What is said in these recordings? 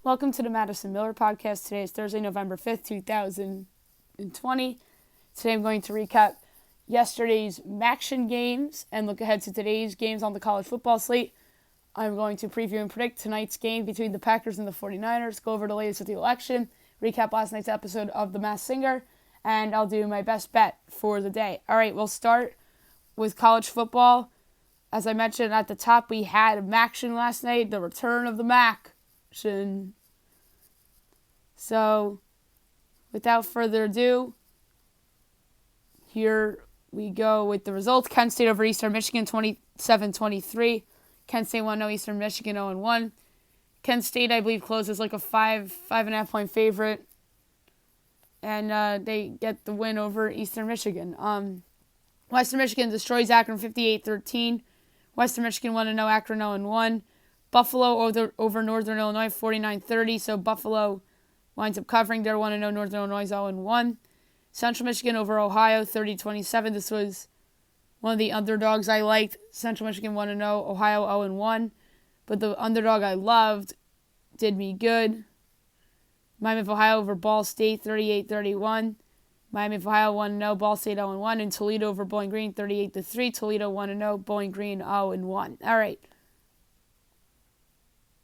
Welcome to the Madison Miller Podcast. Today is Thursday, November 5th, 2020. Today I'm going to recap yesterday's MACtion games and look ahead to today's games on the college football slate. I'm going to preview and predict tonight's game between the Packers and the 49ers, go over the latest with the election, recap last night's episode of The Masked Singer, and I'll do my best bet for the day. All right, we'll start with college football. As I mentioned at the top, we had MACtion last night, the return of the MACtion. So, without further ado, here we go with the results. Kent State over Eastern Michigan, 27-23. Kent State 1-0, Eastern Michigan 0-1. Kent State, I believe, closes like a 5.5 point favorite. And they get the win over Eastern Michigan. Western Michigan destroys Akron 58-13. Western Michigan 1-0, Akron 0-1. Buffalo over Northern Illinois 49-30. So Buffalo winds up covering. They're 1-0, Northern Illinois 0-1. Central Michigan over Ohio 30-27. This was one of the underdogs I liked. Central Michigan 1-0, Ohio 0-1. But the underdog I loved did me good. Miami of Ohio over Ball State 38-31. Miami of Ohio 1-0, Ball State 0-1. And Toledo over Bowling Green 38-3. Toledo 1-0, Bowling Green 0-1. All right.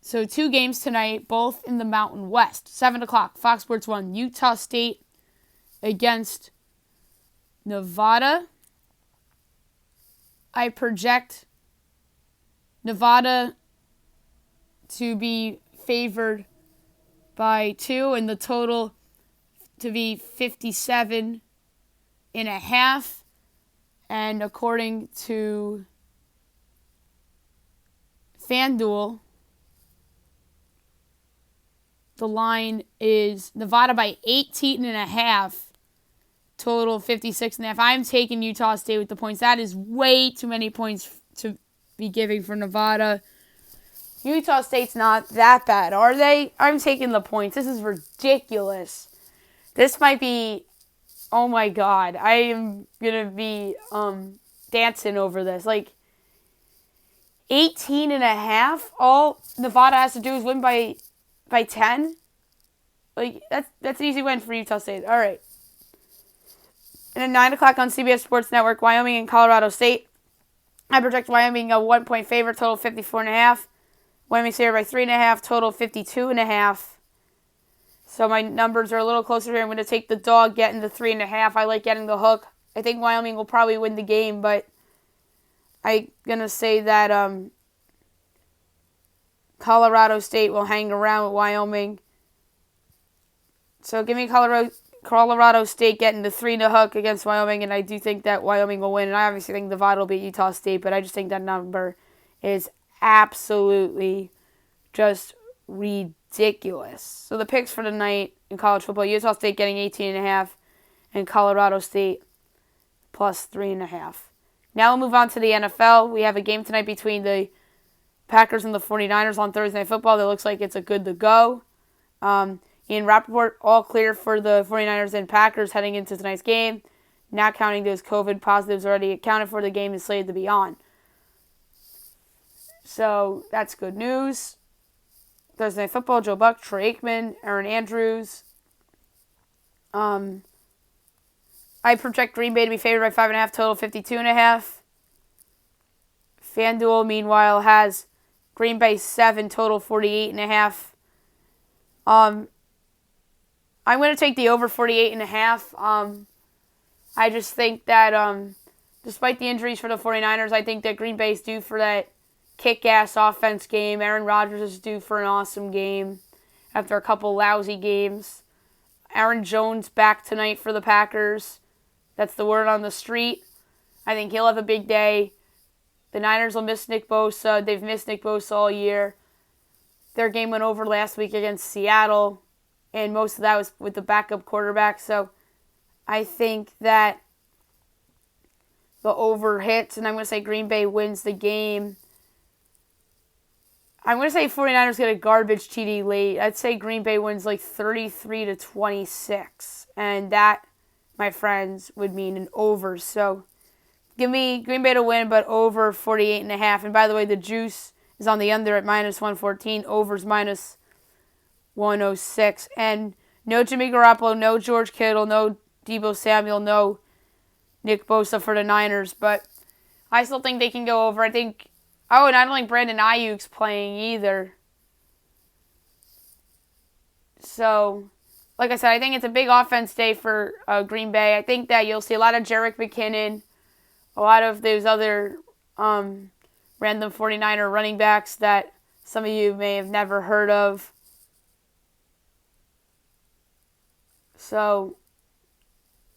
So 2 games tonight, both in the Mountain West. 7 o'clock, Fox Sports 1, Utah State against Nevada. I project Nevada to be favored by 2 and the total to be 57.5. And according to FanDuel, the line is Nevada by 18.5, total 56.5. I'm taking Utah State with the points. That is way too many points to be giving for Nevada. Utah State's not that bad, are they? I'm taking the points. This is ridiculous. This might be, oh my God, I am going to be dancing over this. Like, 18.5, all Nevada has to do is win by 10? Like, that's an easy win for Utah State. All right. And at 9 o'clock on CBS Sports Network, Wyoming and Colorado State. I project Wyoming a 1 point favorite, total 54.5. Wyoming State by 3.5, total 52.5. So my numbers are a little closer here. I'm going to take the dog, getting the 3.5. I like getting the hook. I think Wyoming will probably win the game, but I'm going to say that Colorado State will hang around with Wyoming. So give me Colorado State getting the 3 to hook against Wyoming, and I do think that Wyoming will win. And I obviously think Nevada will beat Utah State, but I just think that number is absolutely just ridiculous. So the picks for tonight in college football: Utah State getting 18.5, and Colorado State plus 3.5. Now we'll move on to the NFL. We have a game tonight between the Packers and the 49ers on Thursday Night Football. That looks like it's a good to go. Ian Rappaport, all clear for the 49ers and Packers heading into tonight's game. Not counting those COVID positives already accounted for, the game is slated to be on. So that's good news. Thursday Night Football: Joe Buck, Troy Aikman, Aaron Andrews. I project Green Bay to be favored by 5.5, total 52.5. FanDuel, meanwhile, has Green Bay 7, total 48.5. I'm going to take the over 48.5. I just think that despite the injuries for the 49ers, I think that Green Bay's due for that kick-ass offense game. Aaron Rodgers is due for an awesome game after a couple lousy games. Aaron Jones back tonight for the Packers. That's the word on the street. I think he'll have a big day. The Niners will miss Nick Bosa. They've missed Nick Bosa all year. Their game went over last week against Seattle, and most of that was with the backup quarterback. So I think that the over hits, and I'm going to say Green Bay wins the game. I'm going to say 49ers get a garbage TD late. I'd say Green Bay wins like 33-26. And that, my friends, would mean an over. So give me Green Bay to win, but over 48.5. And by the way, the juice is on the under at minus 114. Overs minus 106. And no Jimmy Garoppolo, no George Kittle, no Deebo Samuel, no Nick Bosa for the Niners. But I still think they can go over. I think, and I don't think Brandon Ayuk's playing either. So, like I said, I think it's a big offense day for Green Bay. I think that you'll see a lot of Jerick McKinnon, a lot of those other random 49er running backs that some of you may have never heard of. So,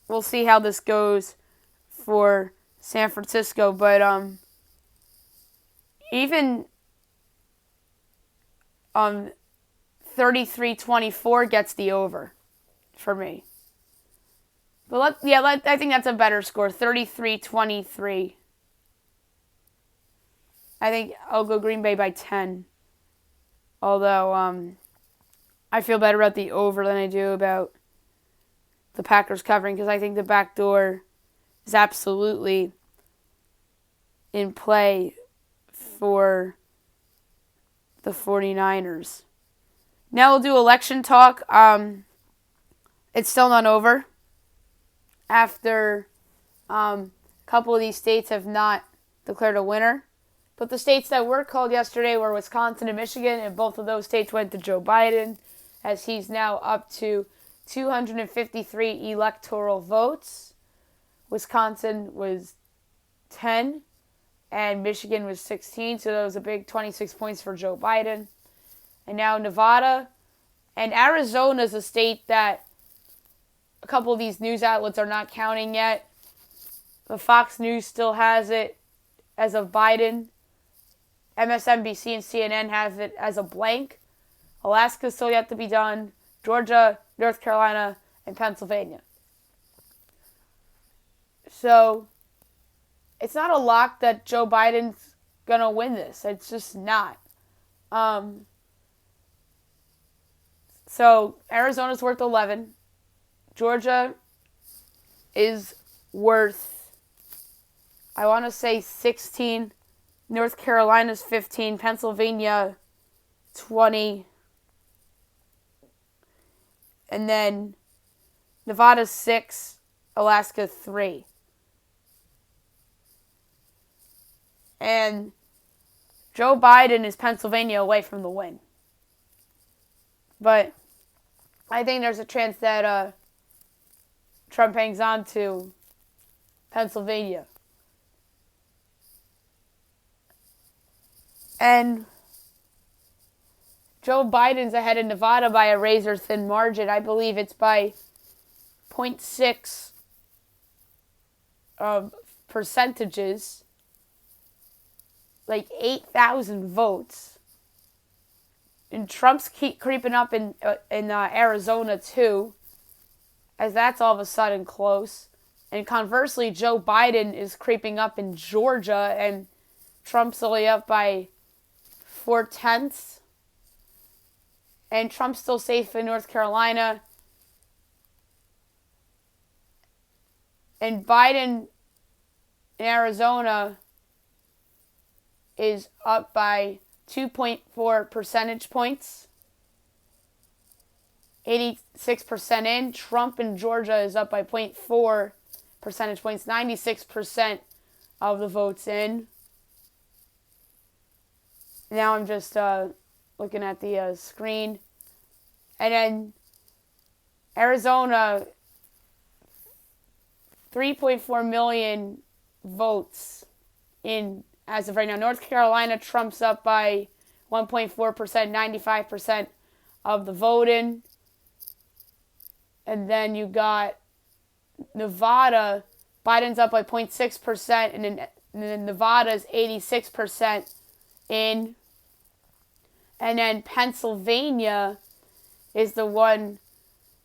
we'll see how this goes for San Francisco. But even 33-24 gets the over for me. But I think that's a better score, 33-23. I think I'll go Green Bay by 10. Although I feel better about the over than I do about the Packers covering, because I think the back door is absolutely in play for the 49ers. Now we'll do election talk. It's still not over. After a couple of these states have not declared a winner. But the states that were called yesterday were Wisconsin and Michigan, and both of those states went to Joe Biden, as he's now up to 253 electoral votes. Wisconsin was 10, and Michigan was 16, so that was a big 26 points for Joe Biden. And now Nevada and Arizona is a state that a couple of these news outlets are not counting yet. The Fox News still has it as of Biden. MSNBC and CNN have it as a blank. Alaska's still yet to be done. Georgia, North Carolina, and Pennsylvania. So, it's not a lock that Joe Biden's going to win this. It's just not. So, Arizona's worth 11. Georgia is worth, I want to say 16. North Carolina's 15. Pennsylvania, 20. And then Nevada's 6. Alaska, 3. And Joe Biden is Pennsylvania away from the win. But I think there's a chance that Trump hangs on to Pennsylvania. And Joe Biden's ahead in Nevada by a razor-thin margin. I believe it's by 0.6 percentages, like 8,000 votes. And Trump's keep creeping up in Arizona too, as that's all of a sudden close. And conversely, Joe Biden is creeping up in Georgia, and Trump's only up by 0.4. And Trump's still safe in North Carolina. And Biden in Arizona is up by 2.4 percentage points. 86% in. Trump in Georgia is up by 0.4 percentage points. 96% of the votes in. Now I'm just looking at the screen. And then Arizona, 3.4 million votes in as of right now. North Carolina, Trump's up by 1.4%, 95% of the voting. And then you got Nevada, Biden's up by 0.6%, and then Nevada's 86% in. And then Pennsylvania is the one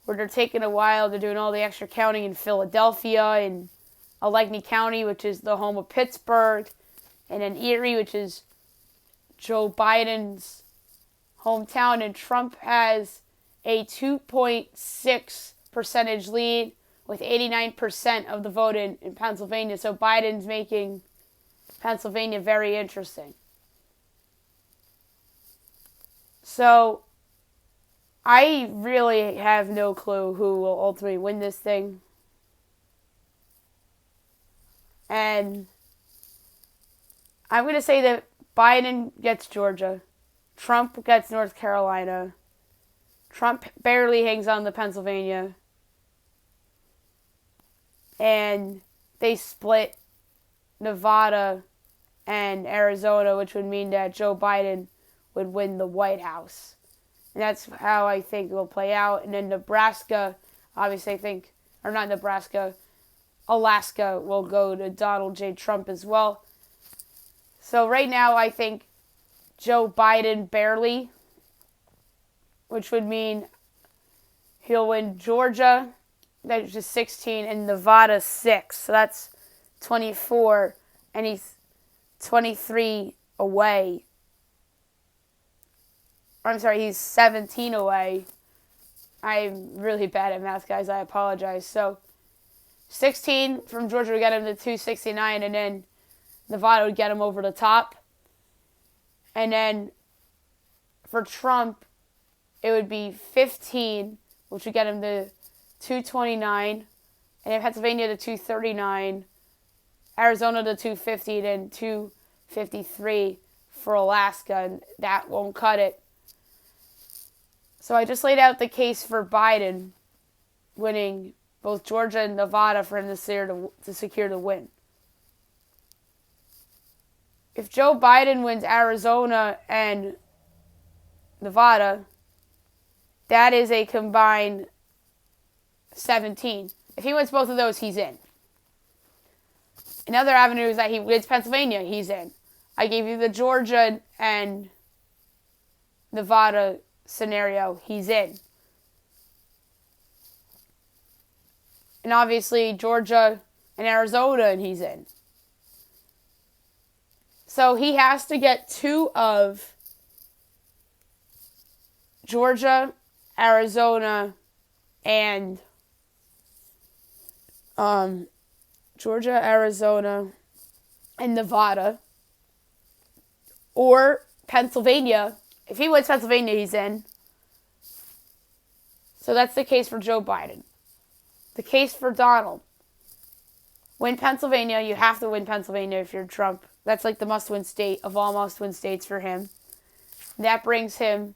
where they're taking a while. They're doing all the extra counting in Philadelphia and Allegheny County, which is the home of Pittsburgh, and then Erie, which is Joe Biden's hometown. And Trump has a 2.6 percentage lead with 89% of the vote in Pennsylvania. So Biden's making Pennsylvania very interesting. So I really have no clue who will ultimately win this thing. And I'm going to say that Biden gets Georgia. Trump gets North Carolina. Trump barely hangs on to Pennsylvania. And they split Nevada and Arizona, which would mean that Joe Biden would win the White House. And that's how I think it will play out. And then Nebraska, obviously I think, or not Nebraska, Alaska will go to Donald J. Trump as well. So right now I think Joe Biden barely, which would mean he'll win Georgia, that's just 16, and Nevada 6. So that's 24, and he's 23 away. I'm sorry, he's 17 away. I'm really bad at math, guys. I apologize. So 16 from Georgia would get him to 269, and then Nevada would get him over the top. And then for Trump, it would be 15, which would get him to 229, and in Pennsylvania to 239, Arizona to 250, and 253 for Alaska, and that won't cut it. So I just laid out the case for Biden winning both Georgia and Nevada for him to secure the win. If Joe Biden wins Arizona and Nevada, that is a combined 17. If he wins both of those, he's in. Another avenue is that he wins Pennsylvania, he's in. I gave you the Georgia and Nevada scenario, he's in. And obviously Georgia and Arizona, and he's in. So he has to get 2 of Georgia, Arizona, and Nevada, or Pennsylvania. If he wins Pennsylvania, he's in. So that's the case for Joe Biden. The case for Donald. Win Pennsylvania. You have to win Pennsylvania if you're Trump. That's like the must-win state of all must-win states for him. That brings him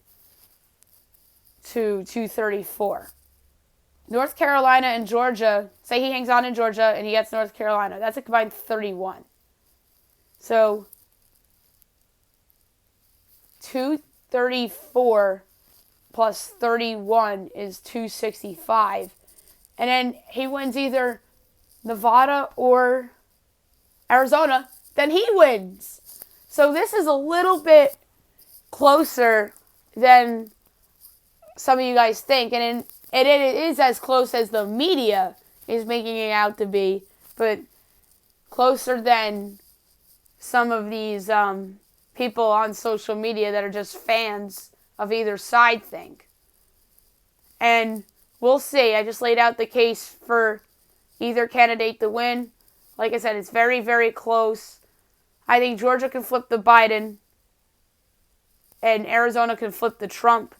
to 234. North Carolina and Georgia, say he hangs on in Georgia and he gets North Carolina. That's a combined 31. So 234 plus 31 is 265. And then he wins either Nevada or Arizona, then he wins. So this is a little bit closer than some of you guys think. And it is as close as the media is making it out to be, but closer than some of these people on social media that are just fans of either side think. And we'll see. I just laid out the case for either candidate to win. Like I said, it's very, very close. I think Georgia can flip the Biden and Arizona can flip the Trump.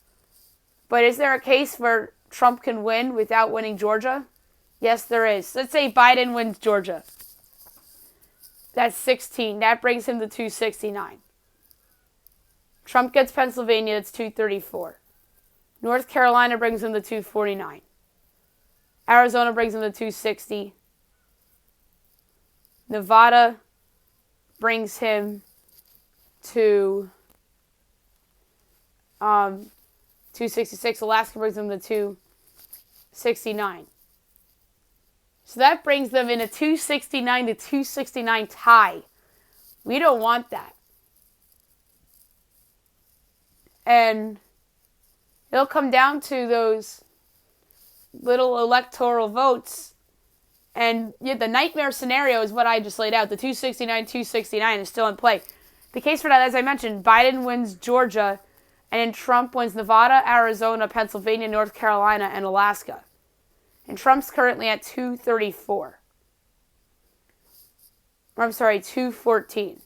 But is there a case where Trump can win without winning Georgia? Yes, there is. Let's say Biden wins Georgia. That's 16. That brings him to 269. Trump gets Pennsylvania. That's 234. North Carolina brings him to 249. Arizona brings him to 260. Nevada brings him to 266. Alaska brings him to 269. So that brings them in a 269 to 269 tie. We don't want that. And it'll come down to those little electoral votes. And yeah, the nightmare scenario is what I just laid out. The 269 is still in play. The case for that, as I mentioned, Biden wins Georgia, and then Trump wins Nevada, Arizona, Pennsylvania, North Carolina, and Alaska. And Trump's currently at 234. I'm sorry, 214.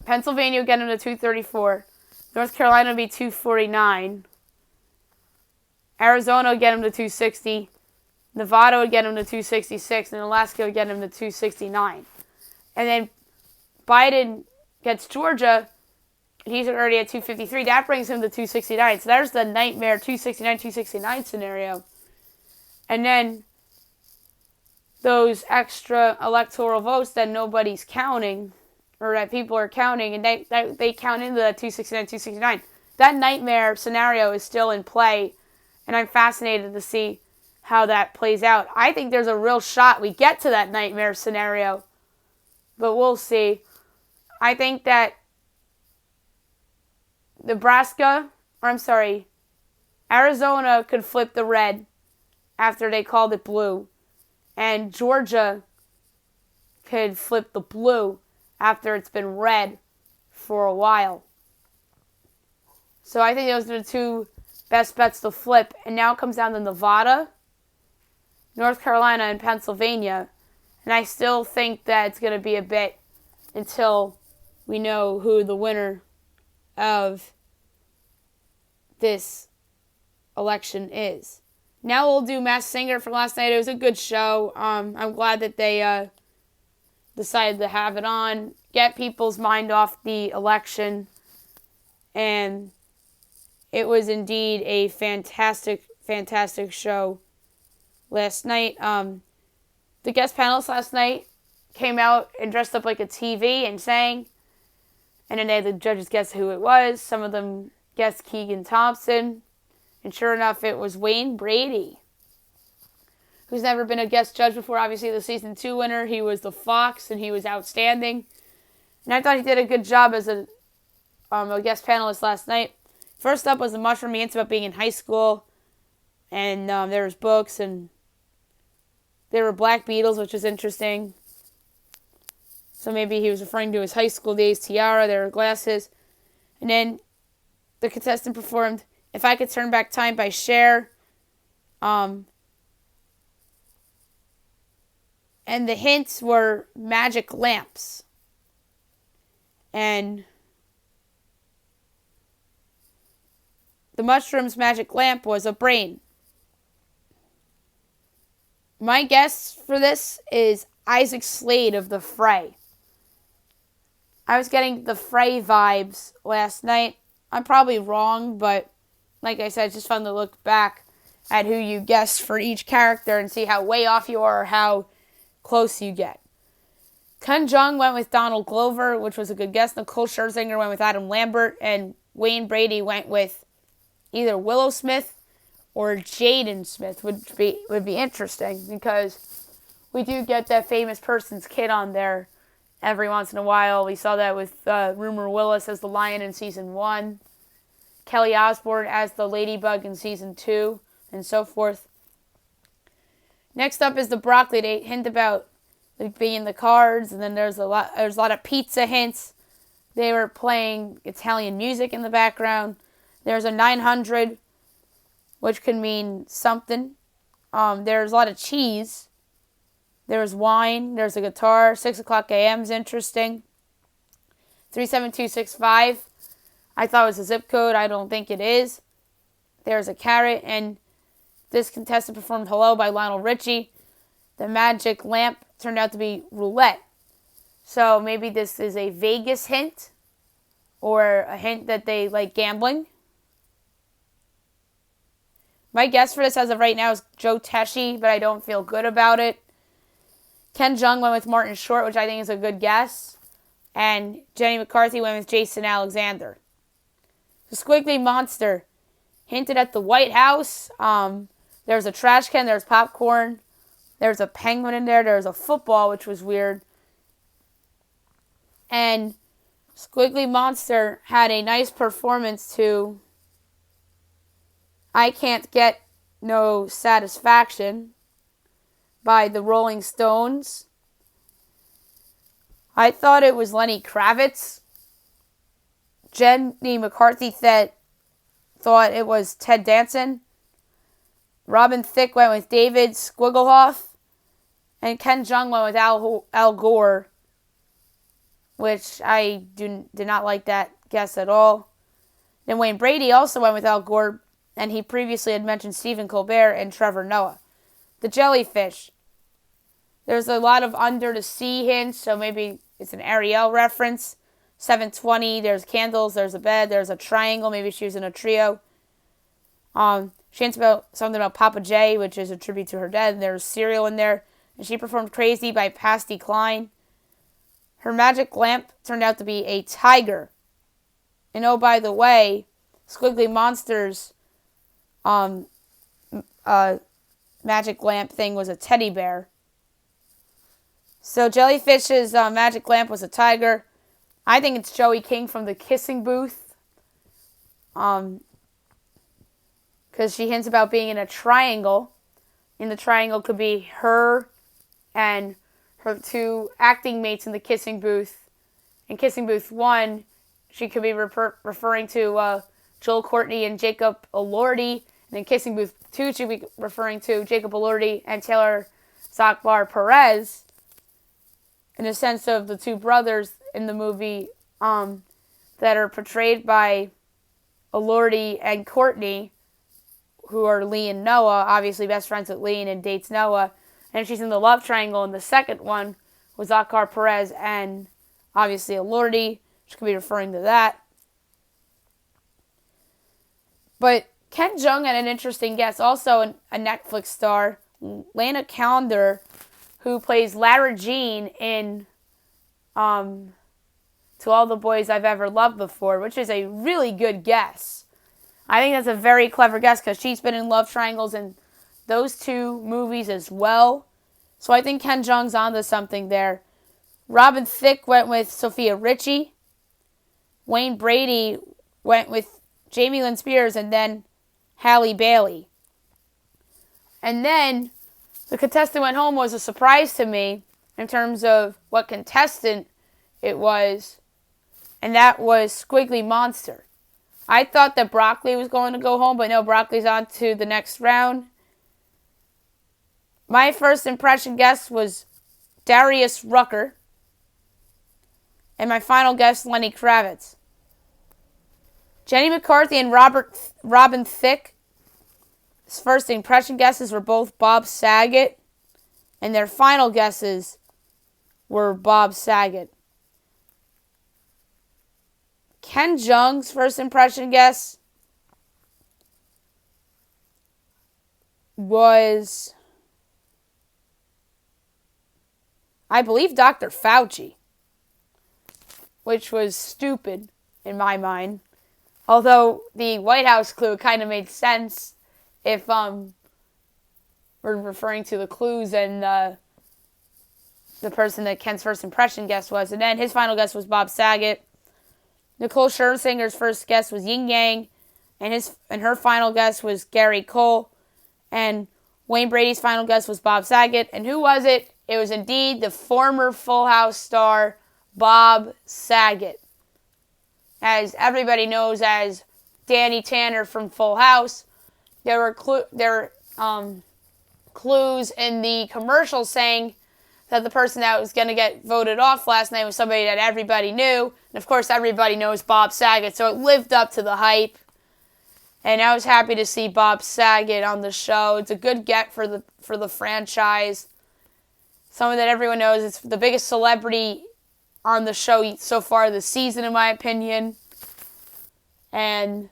Pennsylvania would get him to 234. North Carolina would be 249. Arizona would get him to 260. Nevada would get him to 266. And Alaska would get him to 269. And then Biden gets Georgia. He's already at 253. That brings him to 269. So there's the nightmare 269, 269 scenario. And then those extra electoral votes that nobody's counting, or that people are counting, and they count into that 269, 269. That nightmare scenario is still in play, and I'm fascinated to see how that plays out. I think there's a real shot we get to that nightmare scenario, but we'll see. I think that Arizona could flip the red after they called it blue, and Georgia could flip the blue after it's been red for a while. So I think those are the two best bets to flip. And now it comes down to Nevada, North Carolina, and Pennsylvania. And I still think that it's going to be a bit until we know who the winner of this election is. Now we'll do Masked Singer for last night. It was a good show. I'm glad that they decided to have it on, get people's mind off the election, and it was indeed a fantastic, fantastic show last night. The guest panelists last night came out and dressed up like a TV and sang, and then they had the judges guess who it was. Some of them guessed Keegan Thompson, and sure enough, it was Wayne Brady, who's never been a guest judge before. Obviously, the season 2 winner. He was the Fox, and he was outstanding. And I thought he did a good job as a guest panelist last night. First up was the Mushroom. He hints about being in high school, and there was books, and there were black beetles, which was interesting. So maybe he was referring to his high school days. Tiara, there were glasses. And then the contestant performed If I Could Turn Back Time by Cher. And the hints were magic lamps. And the Mushroom's magic lamp was a brain. My guess for this is Isaac Slade of The Fray. I was getting the Fray vibes last night. I'm probably wrong, but like I said, it's just fun to look back at who you guessed for each character and see how way off you are or how close you get. Ken Jeong went with Donald Glover, which was a good guess. Nicole Scherzinger went with Adam Lambert, and Wayne Brady went with either Willow Smith or Jaden Smith. Would be interesting because we do get that famous person's kid on there every once in a while. We saw that with Rumor Willis as the lion in season 1, Kelly Osbourne as the ladybug in season 2, and so forth. Next up is the broccoli. They hint about being the cards, and then there's a lot of pizza hints. They were playing Italian music in the background. There's a 900, which could mean something. There's a lot of cheese. There's wine. There's a guitar. 6 o'clock a.m. is interesting. 37265. I thought it was a zip code. I don't think it is. There's a carrot, and this contestant performed Hello by Lionel Richie. The magic lamp turned out to be roulette. So maybe this is a Vegas hint or a hint that they like gambling. My guess for this as of right now is Joe Pesci, but I don't feel good about it. Ken Jeong went with Martin Short, which I think is a good guess. And Jenny McCarthy went with Jason Alexander. The Squiggly Monster hinted at the White House. There's a trash can, there's popcorn, there's a penguin in there, there's a football, which was weird. And Squiggly Monster had a nice performance to I Can't Get No Satisfaction by the Rolling Stones. I thought it was Lenny Kravitz. Jenny McCarthy thought it was Ted Danson. Robin Thicke went with David Squigglehoff. And Ken Jeong went with Al Gore, which I did not like that guess at all. Then Wayne Brady also went with Al Gore, and he previously had mentioned Stephen Colbert and Trevor Noah. The jellyfish. There's a lot of under the sea hints, so maybe it's an Ariel reference. 720, there's candles, there's a bed, there's a triangle, maybe she was in a trio. She hints about something about Papa J, which is a tribute to her dad, and there's cereal in there. And she performed Crazy by Pasti Klein. Her magic lamp turned out to be a tiger. And oh, by the way, Squiggly Monsters magic lamp thing was a teddy bear. So Jellyfish's magic lamp was a tiger. I think it's Joey King from the Kissing Booth. Because she hints about being in a triangle. And the triangle could be her and her two acting mates in the Kissing Booth. In Kissing Booth 1, she could be referring to Joel Courtney and Jacob Elordi. And in Kissing Booth 2, she'd be referring to Jacob Elordi and Taylor Zachbar Perez. In the sense of the two brothers in the movie that are portrayed by Elordi and Courtney, who are Lee and Noah, obviously best friends with Lee and dates Noah. And she's in the love triangle in the second one with Zachar Perez and obviously Elordi. She could be referring to that. But Ken Jeong had an interesting guest, also a Netflix star, Lana Calendar, who plays Lara Jean in To All the Boys I've Ever Loved Before, which is a really good guess. I think that's a very clever guess because she's been in love triangles in those two movies as well. So I think Ken Jeong's onto something there. Robin Thicke went with Sophia Richie. Wayne Brady went with Jamie Lynn Spears and then Halle Bailey. And then the contestant went home was a surprise to me in terms of what contestant it was, and that was Squiggly Monster. I thought that Broccoli was going to go home, but no, Broccoli's on to the next round. My first impression guess was Darius Rucker, and my final guess, Lenny Kravitz. Jenny McCarthy and Robin Thicke, his first impression guesses were both Bob Saget, and their final guesses were Bob Saget. Ken Jeong's first impression guess was, I believe, Dr. Fauci, which was stupid in my mind. Although the White House clue kind of made sense if we're referring to the clues and the person that Ken's first impression guess was. And then his final guess was Bob Saget. Nicole Scherzinger's first guess was Yin Yang, and her final guess was Gary Cole. And Wayne Brady's final guess was Bob Saget. And who was it? It was indeed the former Full House star, Bob Saget. As everybody knows as Danny Tanner from Full House. There were clues in the commercial saying that the person that was going to get voted off last night was somebody that everybody knew. And of course, everybody knows Bob Saget, so it lived up to the hype. And I was happy to see Bob Saget on the show. It's a good get for the franchise. Someone that everyone knows. It's the biggest celebrity on the show so far this season, in my opinion. And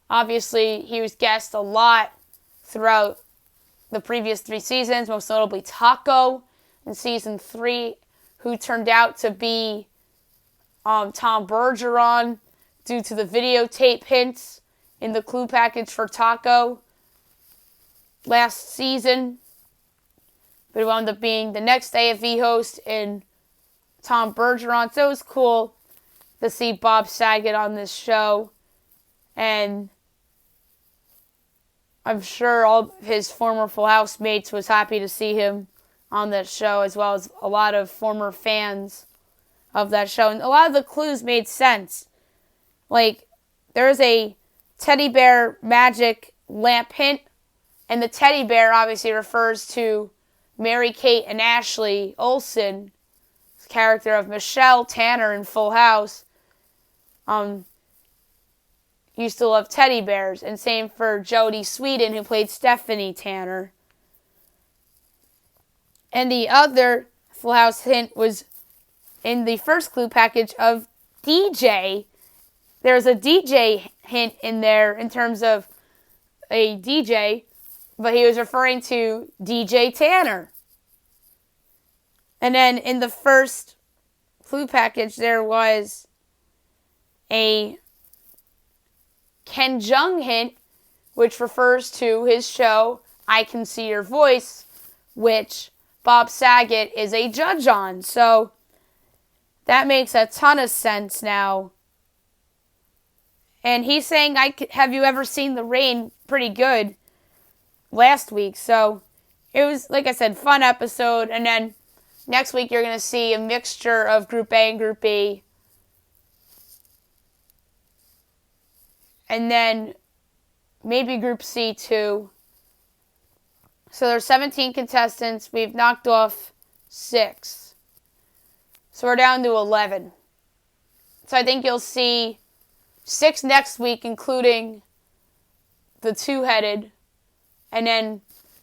obviously, he was guest a lot throughout the previous 3 seasons, most notably Taco in season 3, who turned out to be Tom Bergeron due to the videotape hints in the clue package for Taco last season. But it wound up being the next AFV host in Tom Bergeron. So it was cool to see Bob Saget on this show. And I'm sure all of his former Full House mates was happy to see him on that show, as well as a lot of former fans of that show. And a lot of the clues made sense. Like, there's a teddy bear magic lamp hint, and the teddy bear obviously refers to Mary-Kate and Ashley Olsen, character of Michelle Tanner in Full House. used to love teddy bears. And same for Jodie Sweden, who played Stephanie Tanner. And the other Full House hint was in the first clue package of DJ. There's a DJ hint in there in terms of a DJ, but he was referring to DJ Tanner. And then in the first clue package, there was a Ken Jeong hint, which refers to his show, I Can See Your Voice, which Bob Saget is a judge on. So that makes a ton of sense now. And he's saying, have you ever seen the rain? Pretty good last week. So it was, like I said, fun episode. And then next week you're going to see a mixture of Group A and Group B. And then maybe Group C too. So there's 17 contestants. We've knocked off 6. So we're down to 11. So I think you'll see 6 next week, including the two-headed, and then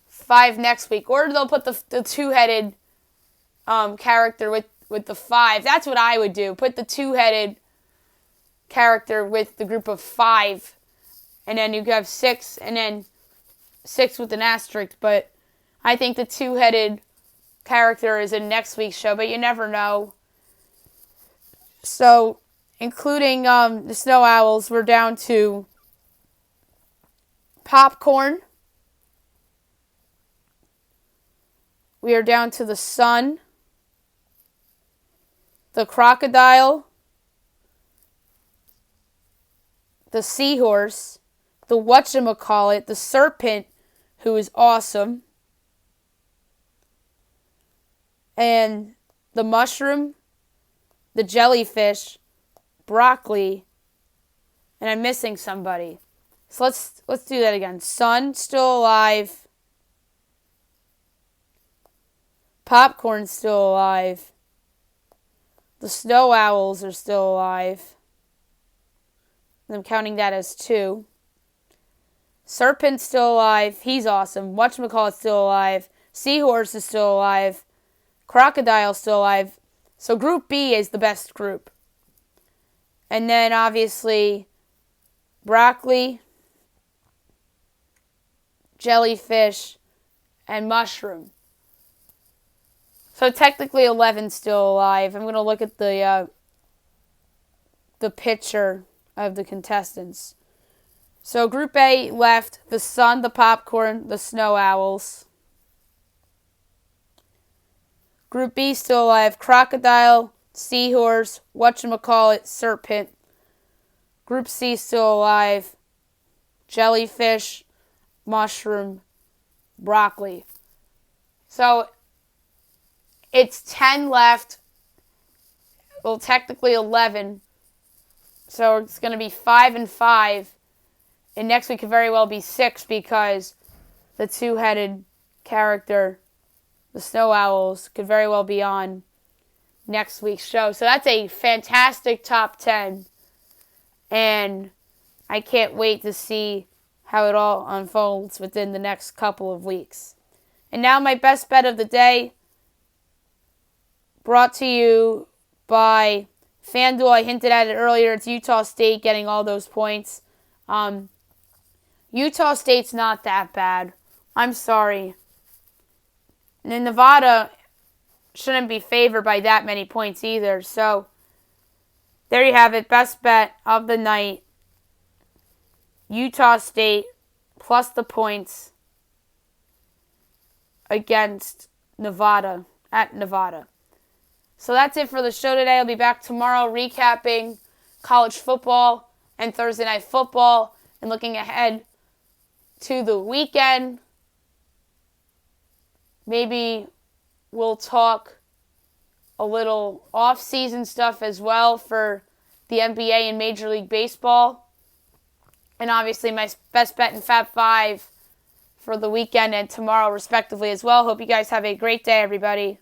5 next week. Or they'll put the two-headed character with the 5. That's what I would do. Put the two-headed character with the group of 5, and then you have 6, and then 6 with an asterisk. But I think the two-headed character is in next week's show, but you never know. So, including the Snow Owls, we're down to Popcorn. We are down to the Sun, the Crocodile, the Seahorse, the Whatchamacallit, the Serpent, who is awesome, and the Mushroom, the Jellyfish, Broccoli, and I'm missing somebody. So let's do that again. Sun, still alive. Popcorn's still alive. The Snow Owls are still alive. I'm counting that as 2. Serpent's still alive. He's awesome. Whatchamacallit's still alive. Seahorse is still alive. Crocodile's still alive. So Group B is the best group. And then obviously Broccoli, Jellyfish, and Mushroom. So technically 11's still alive. I'm going to look at the picture of the contestants. So Group A left the Sun, the Popcorn, the Snow Owls. Group B still alive, Crocodile, Seahorse, Whatchamacallit, Serpent. Group C still alive, Jellyfish, Mushroom, Broccoli. So it's 10 left. Well, technically 11. So it's going to be 5 and 5. And next week could very well be 6 because the two-headed character, the Snow Owls, could very well be on next week's show. So that's a fantastic top 10. And I can't wait to see how it all unfolds within the next couple of weeks. And now my best bet of the day, brought to you by FanDuel. I hinted at it earlier. It's Utah State getting all those points. Utah State's not that bad. I'm sorry. And Nevada shouldn't be favored by that many points either. So there you have it. Best bet of the night. Utah State plus the points against Nevada, at Nevada. So that's it for the show today. I'll be back tomorrow recapping college football and Thursday night football and looking ahead to the weekend. Maybe we'll talk a little off-season stuff as well for the NBA and Major League Baseball. And obviously my best bet and Fab 5 for the weekend and tomorrow respectively as well. Hope you guys have a great day, everybody.